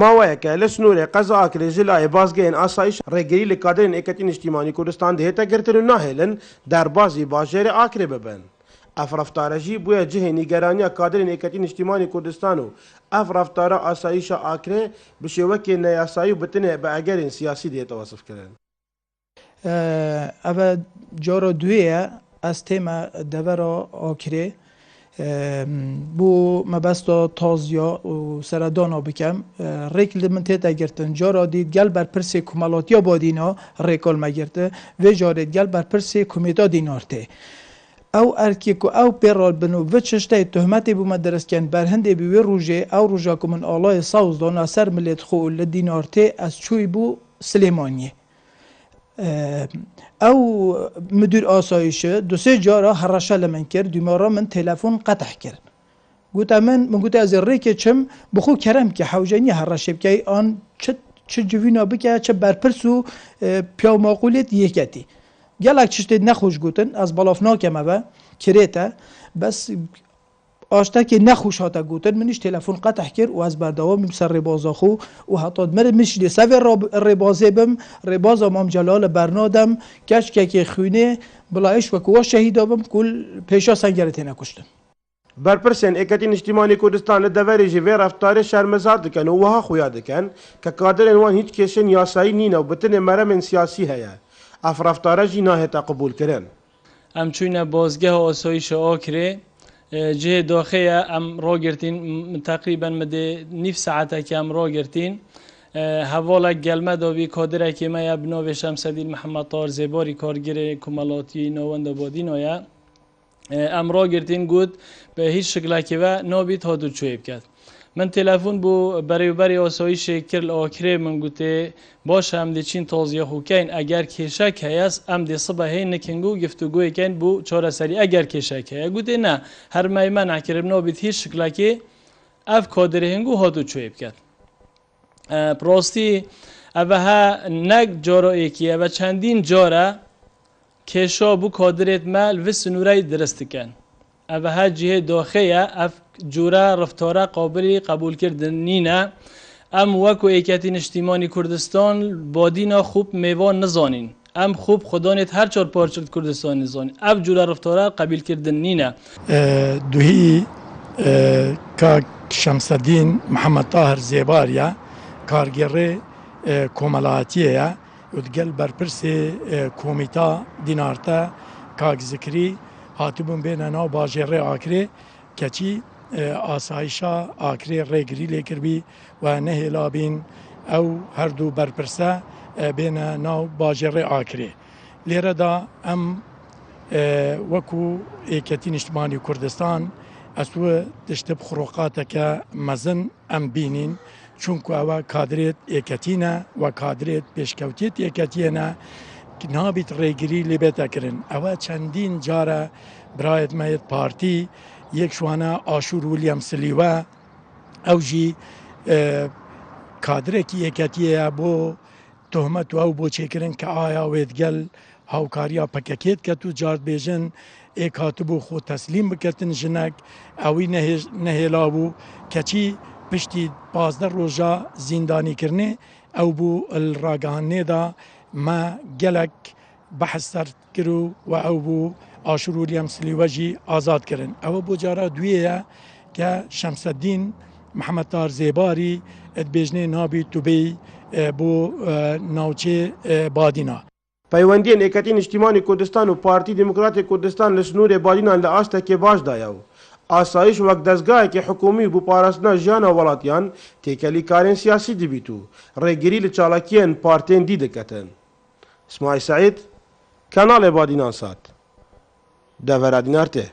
ماوەیەکە لە سنوورێ قەزا ئاکرێ ژلایە بازگەیەن ئاسایش ڕێگریی لە کادرên ئێکەتی نیشتیمانی کوردستان دەهێتە گرتن و ناهێلن دەربازی باژێرە ئاکرێ ببن. ئەف ڕەفتارە ژی بووە جهێ نیگەرانیە کادرên ئێکەتی نیشتیمانی کوردستان و ئەف ڕەفتارە ئاسایشە ئاکرێ bi şêwekê neyasayî û bitinê bi egerên siyasî dihête wasifkirin. Ev cara duê ye ez tême devera akirê بۆ مەبەستا تازیا و سەردانا بکەم ڕێک li min tê girtin cara dît gel berpirsê kumelatiya Badîna rêkal me girti vê jarê gel berpirsê kumêta dînar tê ew erkê ku ew pêral bin û vi çişteyê tuhmetê bû me derestken berhindê bî wê rojê ew roja ku min alayê sawz dana ser milêt xwe û li dînar tê ez çûyî bû Silêmaniyê ew müdür asayişi du sê cara hereşa li min kir dûmara min telefon qetih kir gote min gote ez ê rêkê çim bi xwe kerem ki hewjenî hereşê bikey an çi civîna bike çi berpirs û piya maqûlê yêketî gelek tiştê nexweş gotin ez balaf nakem eve kirê te bes aştekê nexweş hate gotin min îş telefon qetih kir û ez berdewam bim ser rêbaza xwe û heta min mişî lê sevê rêbazê bim rêbaza Mam Celal bernadem keşkekê xwînê bila îş wekû we şehîda bim ku pêşa sengerê têne kuştin. Berpirsên êketî niştimanî Kurdistan li deverê jî vê reftarê şermezar dikin û wiha xuya dikin ke kaderên wan hîç kêşên yasayî nîne û bitinê meremên siyasî heye. Ev reftare jî nahête qebûlkirin. Em çûne bazgeha asayişa Akirê cihê daxeya em ragirtîn teqrîben midê nîv saetekê em ragirtîn hevalek gelme da vî kaderekê me ye bi navê Şemsedîn Mihemed Tahir Zêbarî kargirê kumelatiyê Navenda Badîna ye em ragirtîn got bi hîç şiklekê ve nabît hatûçûyê biket. Min telefon bû berêberê asayişê kir li Akirê min gotê baş em dê çîn taziya xwe keyin eger kêşek heye em dê sibehê nikin û giftugûyê keyin bû çareserî eger kêşek heye gotê ne her meymeneh kirin nabît hîç şiklekê ev kaderê hingû hatûçûyê biket. Rastî ev he nek cara êkî ev çendîn care kêşa bû kaderê me li vê sinûreyê dirist dikin. Ev he cihê daxê ye ev cûra reftara qabilî qebûlkirdin nîne em wekû êketî niştimanî Kurdistan badîna xûb mêvan nizanîn em xûb xwedanê her çar parçe Kurdistan nizanîn ev cûra reftara qebîlkirdin nîne. Duhî ka Şemsedîn Mihemed Tahir Zêbar ye kargerê komelatiyê ye û digel berpirsê komîta dînar te Kak Zikrî hatibûn bêne nav bajêrê Akirê keçî asayişa Akirê rêgirî lêkirbî we nehêlabîn ew her du berpirse bêne nav bajêrê Akirê. Lêre da em wekû êketî niştimanî Kurdistan ez wê tiştê bi xurokateke mezin em bînîn çûnku ew kaderê êketî ne we kaderê pêşkewtiyê êketiyê ne nabît rêgirî lê bête kirin. Ew çendîn care birayet me yê partî yek şwana Aşûr William Silîwe ew jî kaderekî êketiyê ye bo tuhmet û ew bû çêkirin ke aya wê digel hawkariya PKK diket û car dibêjin êk hatibû xwe teslîm biketin jinek ewî nehêlabû keçî piştî 15 roja zîndanîkirinê ew bû li ragihanê da me gelek behs ser kir û we ew bû Aşûr William Silîwe jî azad kirin. Ew bû cara duyê ye ke Şemsedîn Mihemed Tahir Zêbarî dibêjinê nabî tûbê bû navçê Badîna. Peywendiyên êketî niştimanî Kurdistan û Partî Demokratê Kurdistan li snûrê Badînan li astekê baş daye û asayîş wek dezgahekê hikûmî bû parastina jiyana welatiyan têkelîkarên siyasî dibît û rêgirî li çalakiyên partiyên dî diketin. İsmaîl Seîd, Kanalê Badînan Sat, Devera Dînar tê.